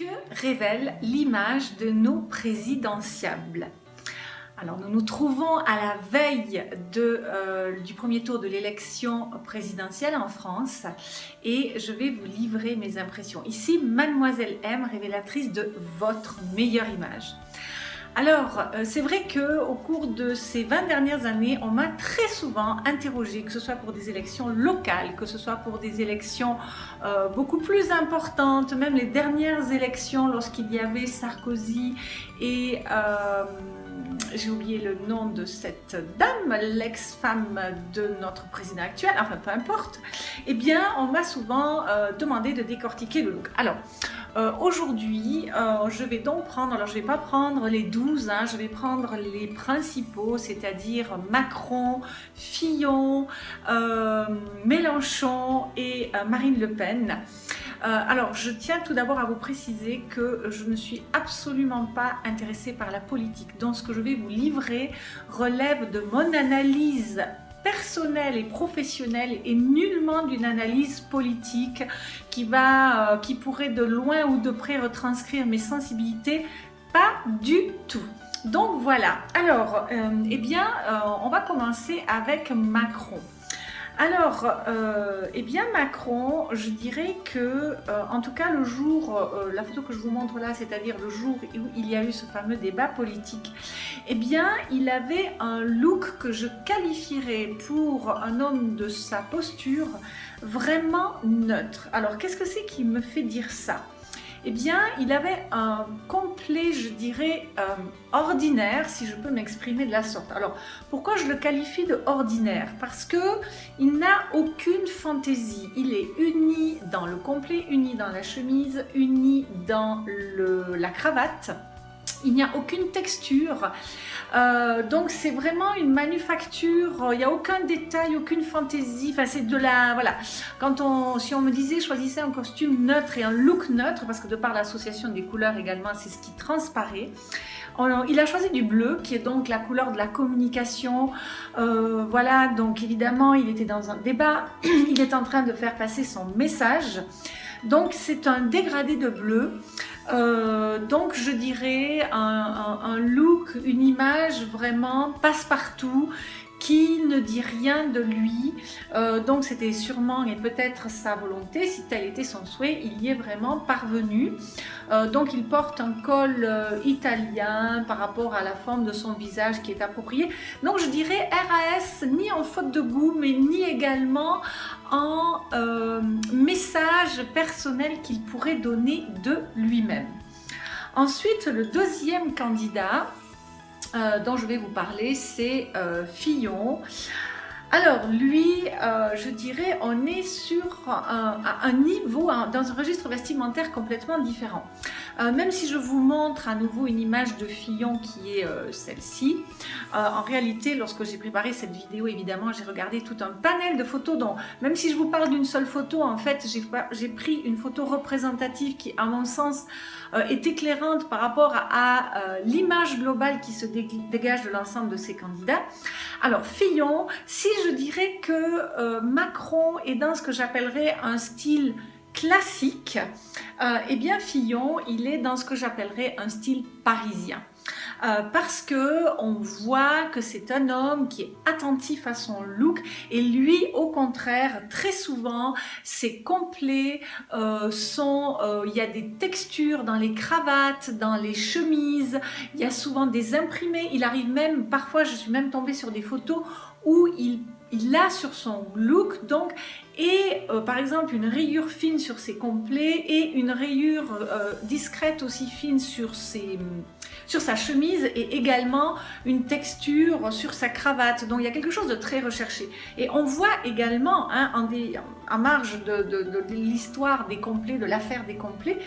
Que révèle l'image de nos présidentiables? Alors, nous nous trouvons à la veille du premier tour de l'élection présidentielle en France et je vais vous livrer mes impressions. Ici, Mademoiselle M, révélatrice de votre meilleure image. Alors, c'est vrai qu'au cours de ces 20 dernières années, on m'a très souvent interrogée, que ce soit pour des élections locales, que ce soit pour des élections beaucoup plus importantes, même les dernières élections lorsqu'il y avait Sarkozy et j'ai oublié le nom de cette dame, l'ex-femme de notre président actuel, enfin peu importe, eh bien on m'a souvent demandé de décortiquer le look. Alors, aujourd'hui, je vais donc prendre, alors je ne vais pas prendre les 12, hein, je vais prendre les principaux, c'est-à-dire Macron, Fillon, Mélenchon et Marine Le Pen. Alors, je tiens tout d'abord à vous préciser que je ne suis absolument pas intéressée par la politique. Donc, ce que je vais vous livrer relève de mon analyse personnelle et professionnelle et nullement d'une analyse politique qui pourrait de loin ou de près retranscrire mes sensibilités. Pas du tout. Donc voilà. Alors, on va commencer avec Macron. Alors, Macron, je dirais que, en tout cas, le jour, la photo que je vous montre là, c'est-à-dire le jour où il y a eu ce fameux débat politique, il avait un look que je qualifierais pour un homme de sa posture vraiment neutre. Alors, qu'est-ce que c'est qui me fait dire ça ? Il avait un complet, je dirais, ordinaire, si je peux m'exprimer de la sorte. Alors, pourquoi je le qualifie de ordinaire? Parce qu'il n'a aucune fantaisie. Il est uni dans le complet, uni dans la chemise, uni dans la cravate. Il n'y a aucune texture, donc c'est vraiment une manufacture, il n'y a aucun détail, aucune fantaisie, enfin c'est de la, voilà, si on me disait choisissez un costume neutre et un look neutre, parce que de par l'association des couleurs également, c'est ce qui transparaît. Il a choisi du bleu, qui est donc la couleur de la communication, voilà, donc évidemment il était dans un débat, il est en train de faire passer son message, donc c'est un dégradé de bleu. Donc je dirais un look, une image vraiment passe-partout qui ne dit rien de lui, donc c'était sûrement et peut-être sa volonté, si tel était son souhait, il y est vraiment parvenu. Donc il porte un col italien par rapport à la forme de son visage qui est appropriée. Donc je dirais RAS, ni en faute de goût, mais ni également en message personnel qu'il pourrait donner de lui-même. Ensuite, le deuxième candidat dont je vais vous parler, c'est Fillon. Alors lui, je dirais, on est sur un niveau, dans un registre vestimentaire complètement différent. Même si je vous montre à nouveau une image de Fillon qui est celle-ci, en réalité, lorsque j'ai préparé cette vidéo, évidemment, j'ai regardé tout un panel de photos dont, même si je vous parle d'une seule photo, en fait, j'ai pris une photo représentative qui, à mon sens, est éclairante par rapport à l'image globale qui se dégage de l'ensemble de ces candidats. Alors, Fillon, si je dirais que Macron est dans ce que j'appellerais un style classique, Fillon, il est dans ce que j'appellerais un style parisien. Parce qu'on voit que c'est un homme qui est attentif à son look et lui, au contraire, très souvent, c'est complet, il y a des textures dans les cravates, dans les chemises, il y a souvent des imprimés, il arrive même, parfois je suis même tombée sur des photos où il a sur son look donc par exemple une rayure fine sur ses complets et une rayure discrète aussi fine sur sa chemise et également une texture sur sa cravate. Donc il y a quelque chose de très recherché. Et on voit également en marge de l'histoire des complets, de l'affaire des complets,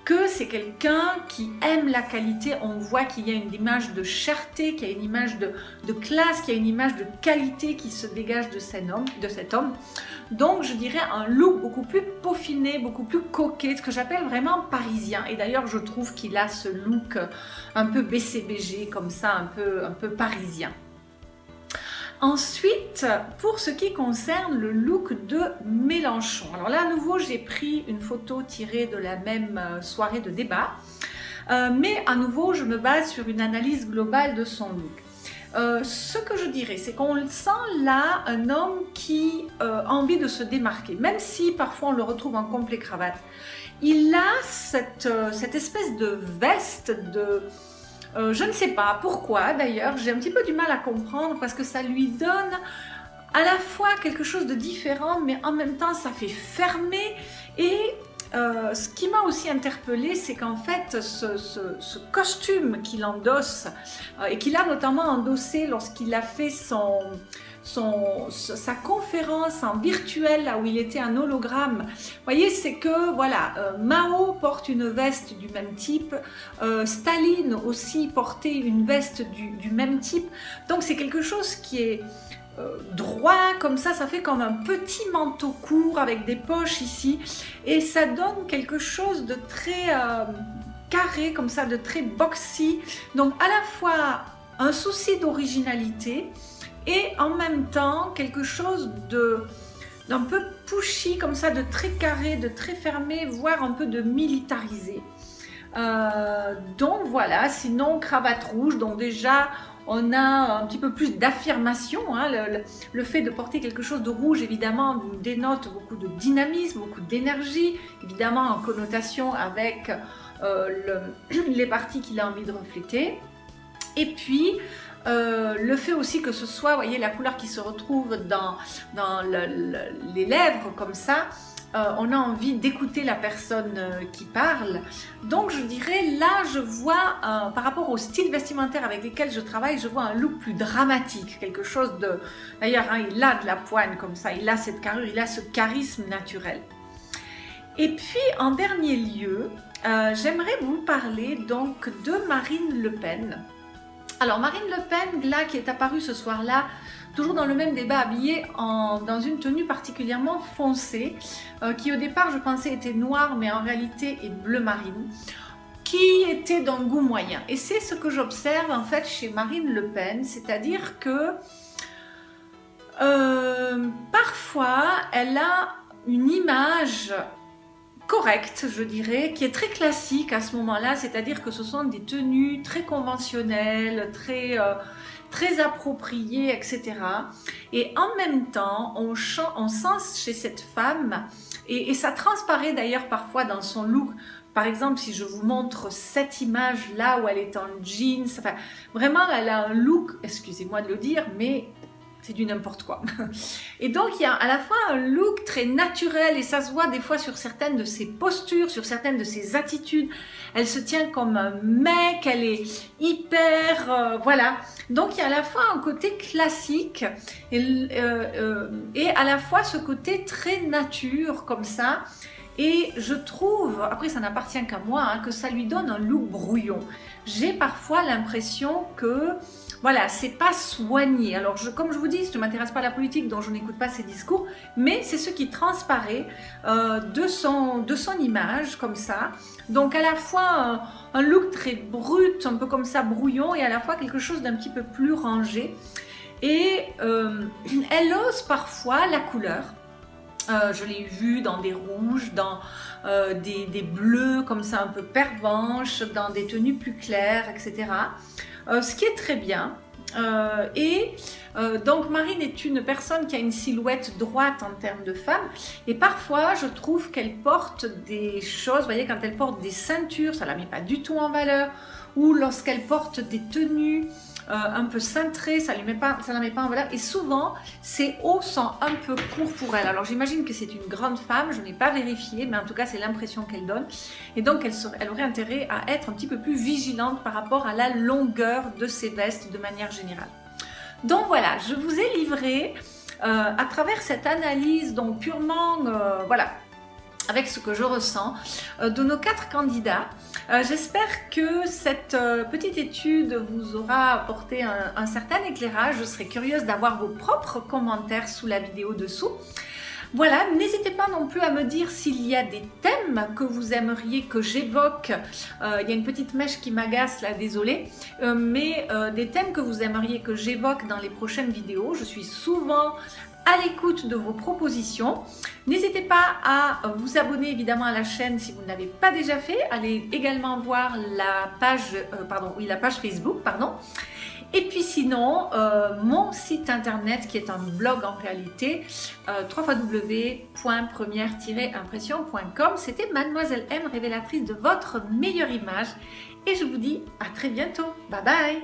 que c'est quelqu'un qui aime la qualité. On voit qu'il y a une image de cherté, qu'il y a une image de classe, qu'il y a une image de qualité qui se dégage de cet homme. Donc je dirais un look beaucoup plus peaufiné, beaucoup plus coquet, ce que j'appelle vraiment parisien. Et d'ailleurs je trouve qu'il a ce look un peu BCBG comme ça, un peu parisien. Ensuite, pour ce qui concerne le look de Mélenchon. Alors là, à nouveau, j'ai pris une photo tirée de la même soirée de débat. Mais à nouveau, je me base sur une analyse globale de son look. Ce que je dirais, c'est qu'on sent là un homme qui a envie de se démarquer, même si parfois on le retrouve en complet cravate. Il a cette espèce de veste de... je ne sais pas pourquoi d'ailleurs, j'ai un petit peu du mal à comprendre parce que ça lui donne à la fois quelque chose de différent, mais en même temps ça fait fermer. Et ce qui m'a aussi interpellée, c'est qu'en fait ce costume qu'il endosse et qu'il a notamment endossé lorsqu'il a fait sa conférence en virtuel, là où il était un hologramme, vous voyez, c'est que voilà, Mao porte une veste du même type, Staline aussi portait une veste du même type, donc c'est quelque chose qui est droit comme ça fait comme un petit manteau court avec des poches ici, et ça donne quelque chose de très carré comme ça, de très boxy, donc à la fois un souci d'originalité et en même temps quelque chose d'un peu pushy comme ça, de très carré, de très fermé, voire un peu de militarisé. Donc voilà, sinon cravate rouge, donc déjà on a un petit peu plus d'affirmation, hein. Le fait de porter quelque chose de rouge évidemment dénote beaucoup de dynamisme, beaucoup d'énergie, évidemment en connotation avec les parties qu'il a envie de refléter. Et puis le fait aussi que ce soit, vous voyez, la couleur qui se retrouve dans les lèvres comme ça, on a envie d'écouter la personne qui parle. Donc je dirais, là je vois, par rapport au style vestimentaire avec lesquels je travaille, je vois un look plus dramatique, quelque chose de... D'ailleurs, hein, il a de la poigne comme ça, il a cette carrure, il a ce charisme naturel. Et puis en dernier lieu, j'aimerais vous parler donc de Marine Le Pen. Alors Marine Le Pen, là, qui est apparue ce soir-là, toujours dans le même débat, habillée dans une tenue particulièrement foncée, qui au départ je pensais était noire, mais en réalité est bleu marine, qui était d'un goût moyen. Et c'est ce que j'observe en fait chez Marine Le Pen, c'est-à-dire que parfois elle a une image correcte, je dirais, qui est très classique à ce moment-là, c'est-à-dire que ce sont des tenues très conventionnelles, très appropriées, etc. Et en même temps, on sent chez cette femme, et ça transparaît d'ailleurs parfois dans son look. Par exemple, si je vous montre cette image-là où elle est en jeans, enfin, vraiment, elle a un look, excusez-moi de le dire, mais c'est du n'importe quoi. Et donc, il y a à la fois un look très naturel, et ça se voit des fois sur certaines de ses postures, sur certaines de ses attitudes. Elle se tient comme un mec, elle est hyper... voilà. Donc, il y a à la fois un côté classique et à la fois ce côté très nature, comme ça. Et je trouve, après ça n'appartient qu'à moi, hein, que ça lui donne un look brouillon. J'ai parfois l'impression que, voilà, c'est pas soigné. Alors, comme je vous dis, je ne m'intéresse pas à la politique, donc je n'écoute pas ses discours, mais c'est ce qui transparaît de son image, comme ça. Donc, à la fois un look très brut, un peu comme ça, brouillon, et à la fois quelque chose d'un petit peu plus rangé. Et elle ose parfois la couleur. Je l'ai vu dans des rouges, dans des bleus comme ça un peu pervenches, dans des tenues plus claires, etc. Ce qui est très bien. Donc Marine est une personne qui a une silhouette droite en termes de femme, et parfois je trouve qu'elle porte des choses, vous voyez, quand elle porte des ceintures, ça ne la met pas du tout en valeur, ou lorsqu'elle porte des tenues un peu cintrées, ça ne la met pas en valeur, et souvent ses hauts sont un peu courts pour elle. Alors j'imagine que c'est une grande femme, je n'ai pas vérifié, mais en tout cas c'est l'impression qu'elle donne, et donc elle aurait intérêt à être un petit peu plus vigilante par rapport à la longueur de ses vestes de manière générale. Donc voilà, je vous ai livré à travers cette analyse, donc purement, voilà, avec ce que je ressens de nos 4 candidats. J'espère que cette petite étude vous aura apporté un certain éclairage. Je serais curieuse d'avoir vos propres commentaires sous la vidéo dessous. Voilà, n'hésitez pas non plus à me dire s'il y a des thèmes que vous aimeriez que j'évoque. Il y a une petite mèche qui m'agace là, désolée. Mais des thèmes que vous aimeriez que j'évoque dans les prochaines vidéos. Je suis souvent à l'écoute de vos propositions. N'hésitez pas à vous abonner évidemment à la chaîne si vous ne l'avez pas déjà fait. Allez également voir la page, la page Facebook, pardon. Et puis sinon, mon site internet qui est un blog en réalité, www.première-impression.com. C'était Mademoiselle M, révélatrice de votre meilleure image. Et je vous dis à très bientôt. Bye bye!